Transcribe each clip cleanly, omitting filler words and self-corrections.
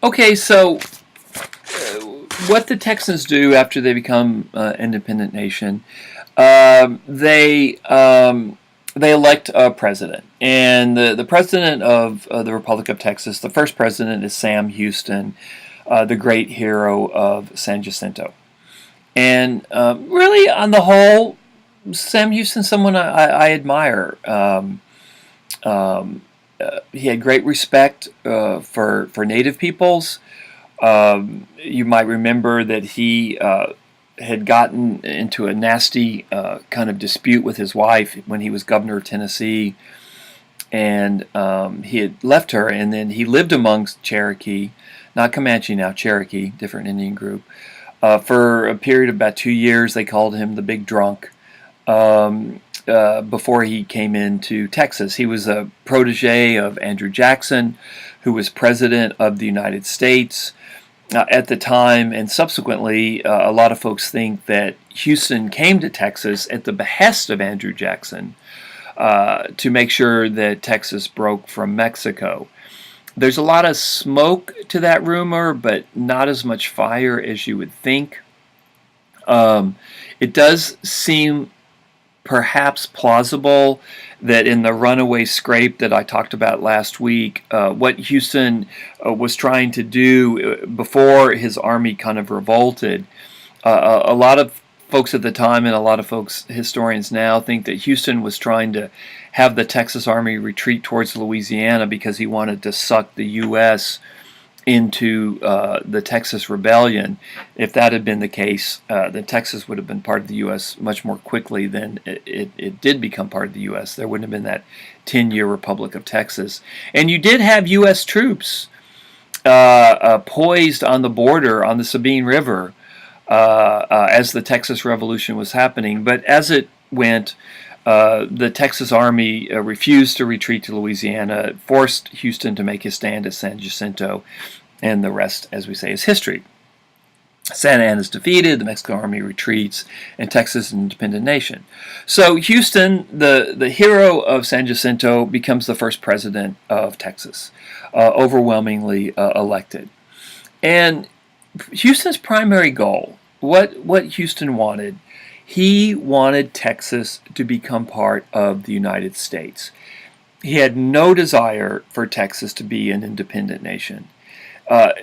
Okay, so what the Texans do after they become independent nation, they elect a president, and the president of the Republic of Texas, the first president is Sam Houston, the great hero of San Jacinto. And really, on the whole, Sam Houston's someone I admire. He had great respect for Native peoples. You might remember that he had gotten into a nasty kind of dispute with his wife when he was governor of Tennessee, and he had left her, and then he lived amongst Cherokee, not Comanche now, Cherokee, different Indian group, for a period of about 2 years. They called him the Big Drunk. Before he came into Texas, he was a protege of Andrew Jackson, who was president of the United States at the time, and subsequently, a lot of folks think that Houston came to Texas at the behest of Andrew Jackson to make sure that Texas broke from Mexico. There's a lot of smoke to that rumor, but not as much fire as you would think. It does seem perhaps plausible that in the runaway scrape that I talked about last week, what Houston was trying to do before his army kind of revolted, a lot of folks at the time and a lot of folks, historians now, think that Houston was trying to have the Texas Army retreat towards Louisiana because he wanted to suck the U.S. into the Texas Rebellion. If that had been the case, then Texas would have been part of the U.S. much more quickly than it did become part of the U.S. There wouldn't have been that 10-year Republic of Texas. And you did have U.S. troops poised on the border on the Sabine River as the Texas Revolution was happening. But as it went, the Texas Army refused to retreat to Louisiana, forced Houston to make his stand at San Jacinto, and the rest, as we say, is history. Santa Anna is defeated, the Mexican Army retreats, and Texas is an independent nation. So Houston, the hero of San Jacinto, becomes the first president of Texas, overwhelmingly elected. And Houston's primary goal, what Houston wanted, he wanted Texas to become part of the United States. He had no desire for Texas to be an independent nation.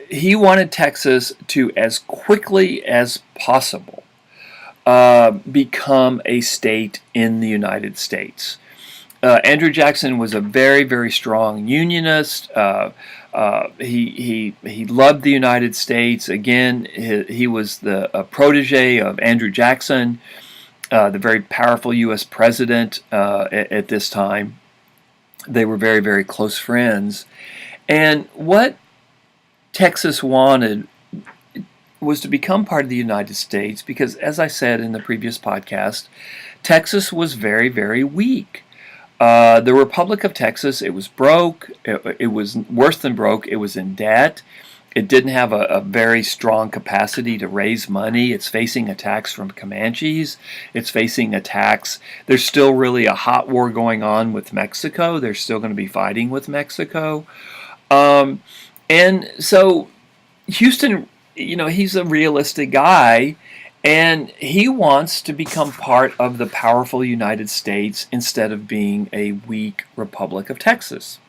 He wanted Texas to, as quickly as possible, become a state in the United States. Andrew Jackson was a very, very strong unionist. He loved the United States. Again, he was a protege of Andrew Jackson, the very powerful U.S. president at this time. They were very, very close friends. And what Texas wanted was to become part of the United States because, as I said in the previous podcast, Texas was very, very weak. The Republic of Texas, it was broke. It was worse than broke. It was in debt. It didn't have a very strong capacity to raise money. It's facing attacks from Comanches. It's facing attacks. There's still really a hot war going on with Mexico. They're still going to be fighting with Mexico. And so Houston, he's a realistic guy, and he wants to become part of the powerful United States instead of being a weak Republic of Texas.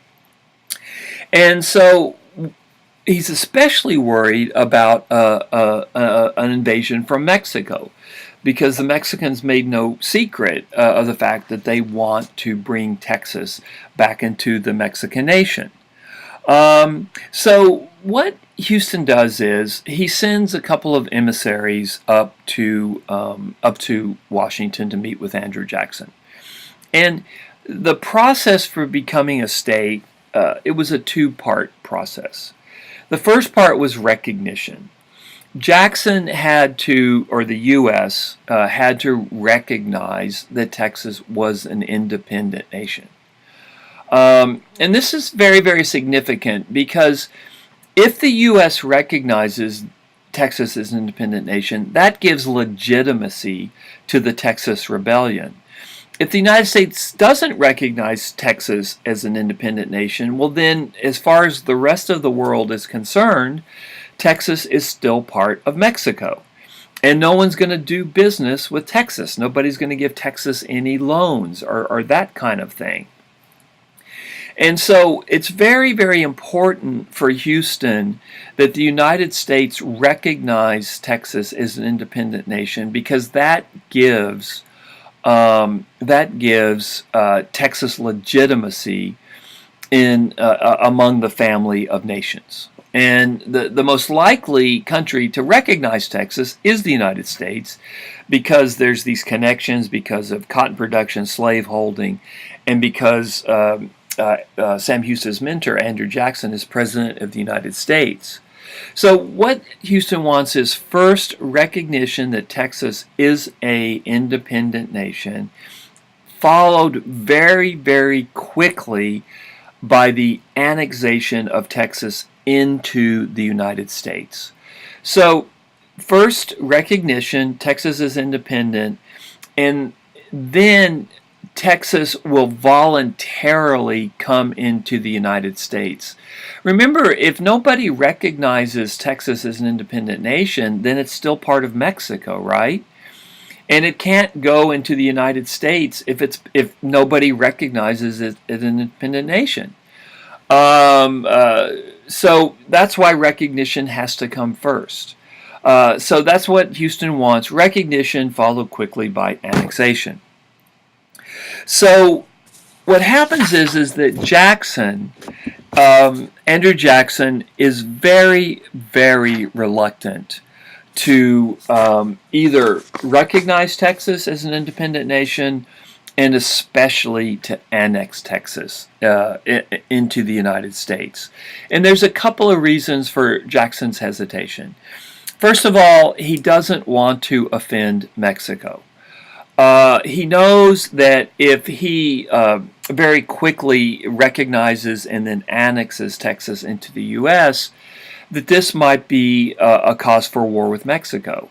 And so he's especially worried about an invasion from Mexico, because the Mexicans made no secret of the fact that they want to bring Texas back into the Mexican nation. So what Houston does is he sends a couple of emissaries up to Washington to meet with Andrew Jackson. And the process for becoming a state, it was a two-part process. The first part was recognition. Jackson had to, or the U.S. Had to recognize that Texas was an independent nation. And this is very, very significant because if the U.S. recognizes Texas as an independent nation, that gives legitimacy to the Texas Rebellion. If the United States doesn't recognize Texas as an independent nation, well then, as far as the rest of the world is concerned, Texas is still part of Mexico. And no one's going to do business with Texas. Nobody's going to give Texas any loans or that kind of thing. And so it's very, very important for Houston that the United States recognize Texas as an independent nation, because that gives Texas legitimacy in among the family of nations. And the most likely country to recognize Texas is the United States, because there's these connections, because of cotton production, slaveholding, and because Sam Houston's mentor, Andrew Jackson, is President of the United States. So what Houston wants is first recognition that Texas is an independent nation, followed very, very quickly by the annexation of Texas into the United States. So first recognition, Texas is independent, and then Texas will voluntarily come into the United States. Remember, if nobody recognizes Texas as an independent nation, then it's still part of Mexico, right? And it can't go into the United States if nobody recognizes it as an independent nation. So that's why recognition has to come first. So that's what Houston wants: recognition followed quickly by annexation. So what happens is that Jackson, Andrew Jackson, is very, very reluctant to either recognize Texas as an independent nation, and especially to annex Texas into the United States. And there's a couple of reasons for Jackson's hesitation. First of all, he doesn't want to offend Mexico. He knows that if he very quickly recognizes and then annexes Texas into the U.S., that this might be a cause for war with Mexico,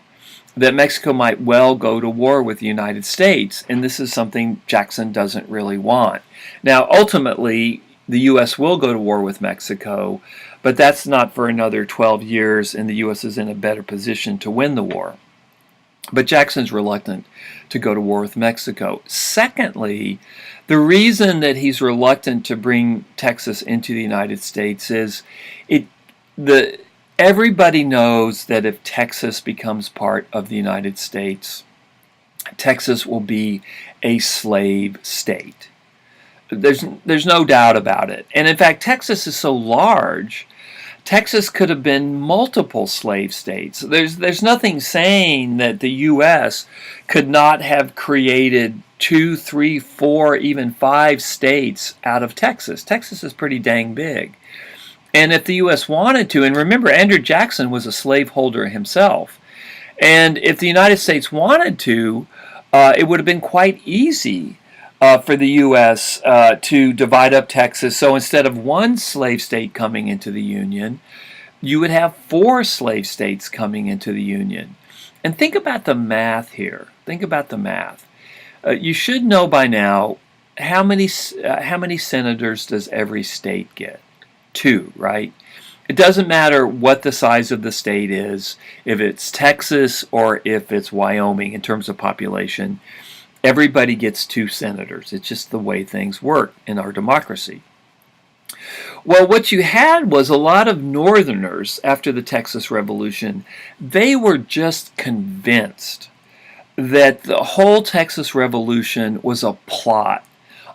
that Mexico might well go to war with the United States, and this is something Jackson doesn't really want. Now, ultimately, the U.S. will go to war with Mexico, but that's not for another 12 years, and the U.S. is in a better position to win the war. But Jackson's reluctant to go to war with Mexico. Secondly, the reason that he's reluctant to bring Texas into the United States is everybody knows that if Texas becomes part of the United States, Texas will be a slave state. There's no doubt about it. And in fact, Texas is so large, Texas could have been multiple slave states. There's nothing saying that the U.S. could not have created 2, 3, 4, even 5 states out of Texas. Texas is pretty dang big. And if the U.S. wanted to, and remember, Andrew Jackson was a slaveholder himself, and if the United States wanted to, it would have been quite easy for the U.S. To divide up Texas. So instead of 1 slave state coming into the Union, you would have 4 slave states coming into the Union. And think about the math here. Think about the math. You should know by now, how many senators does every state get? 2, right? It doesn't matter what the size of the state is, if it's Texas or if it's Wyoming in terms of population. Everybody gets 2 senators. It's just the way things work in our democracy. Well, what you had was a lot of Northerners after the Texas Revolution. They were just convinced that the whole Texas Revolution was a plot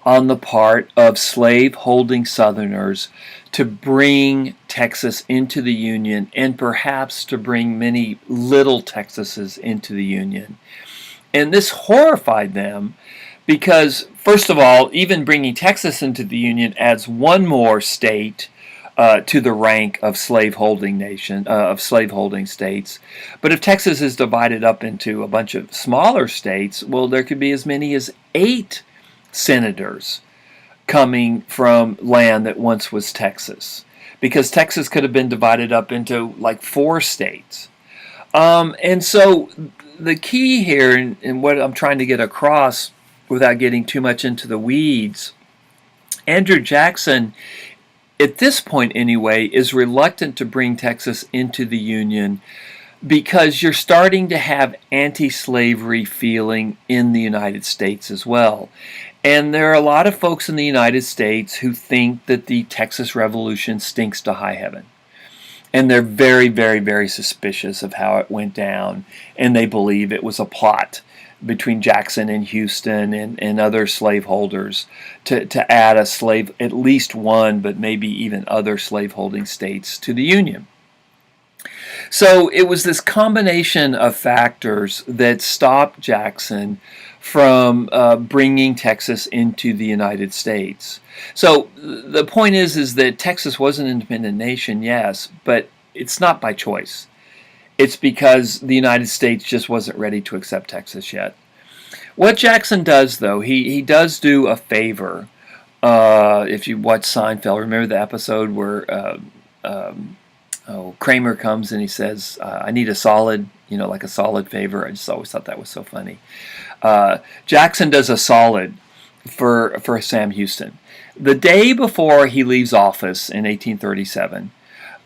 on the part of slave-holding Southerners to bring Texas into the Union, and perhaps to bring many little Texases into the Union. And this horrified them because, first of all, even bringing Texas into the Union adds 1 more state to the rank of slaveholding states. But if Texas is divided up into a bunch of smaller states, well, there could be as many as 8 senators coming from land that once was Texas, because Texas could have been divided up into like 4 states. And so the key here, and what I'm trying to get across without getting too much into the weeds, Andrew Jackson, at this point anyway, is reluctant to bring Texas into the Union because you're starting to have anti-slavery feeling in the United States as well. And there are a lot of folks in the United States who think that the Texas Revolution stinks to high heaven. And they're very, very, very suspicious of how it went down. And they believe it was a plot between Jackson and Houston and other slaveholders to add a slave, at least one, but maybe even other slaveholding states to the Union. So it was this combination of factors that stopped Jackson from bringing Texas into the United States. So the point is that Texas was an independent nation, yes, but it's not by choice. It's because the United States just wasn't ready to accept Texas yet. What Jackson does, though, he does do a favor. If you watch Seinfeld, remember the episode where Kramer comes and he says, I need a solid, like a solid favor. I just always thought that was so funny. Jackson does a solid for Sam Houston. The day before he leaves office in 1837,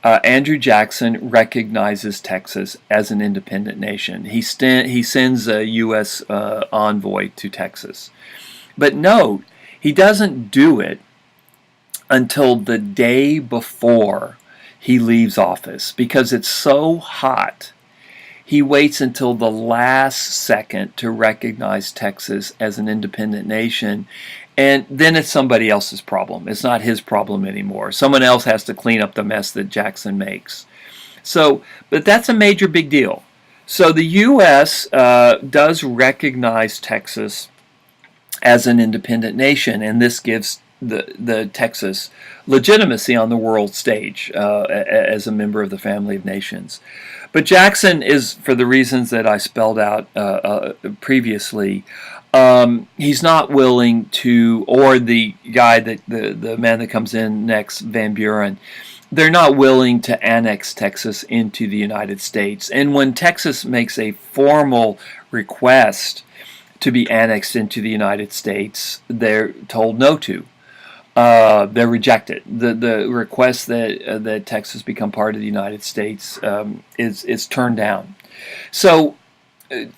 Andrew Jackson recognizes Texas as an independent nation. He sends a U.S. Envoy to Texas. But note, he doesn't do it until the day before he leaves office because it's so hot. He waits until the last second to recognize Texas as an independent nation, and then it's somebody else's problem. It's not his problem anymore. Someone else has to clean up the mess that Jackson makes. But that's a major big deal. So the U.S. Does recognize Texas as an independent nation, and this gives the Texas legitimacy on the world stage as a member of the family of nations. But Jackson is, for the reasons that I spelled out previously, he's not willing to, or the guy the man that comes in next, Van Buren, they're not willing to annex Texas into the United States. And when Texas makes a formal request to be annexed into the United States, they're told no to. They're rejected. The request that Texas become part of the United States is turned down. So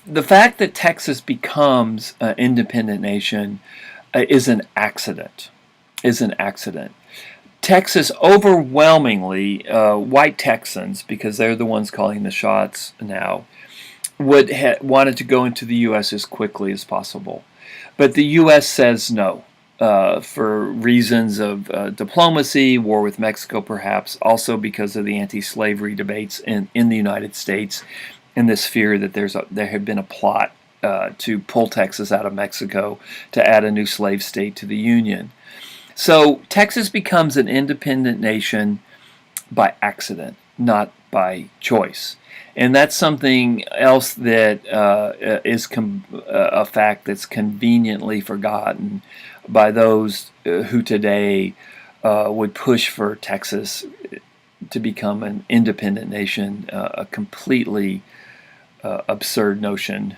the fact that Texas becomes an independent nation is an accident. Texas overwhelmingly, white Texans, because they're the ones calling the shots now, wanted to go into the U.S. as quickly as possible. But the U.S. says no. For reasons of diplomacy, war with Mexico perhaps, also because of the anti-slavery debates in the United States, and this fear that there had been a plot to pull Texas out of Mexico to add a new slave state to the Union. So Texas becomes an independent nation by accident, not by choice. And that's something else that is a fact that's conveniently forgotten by those who today would push for Texas to become an independent nation, a completely absurd notion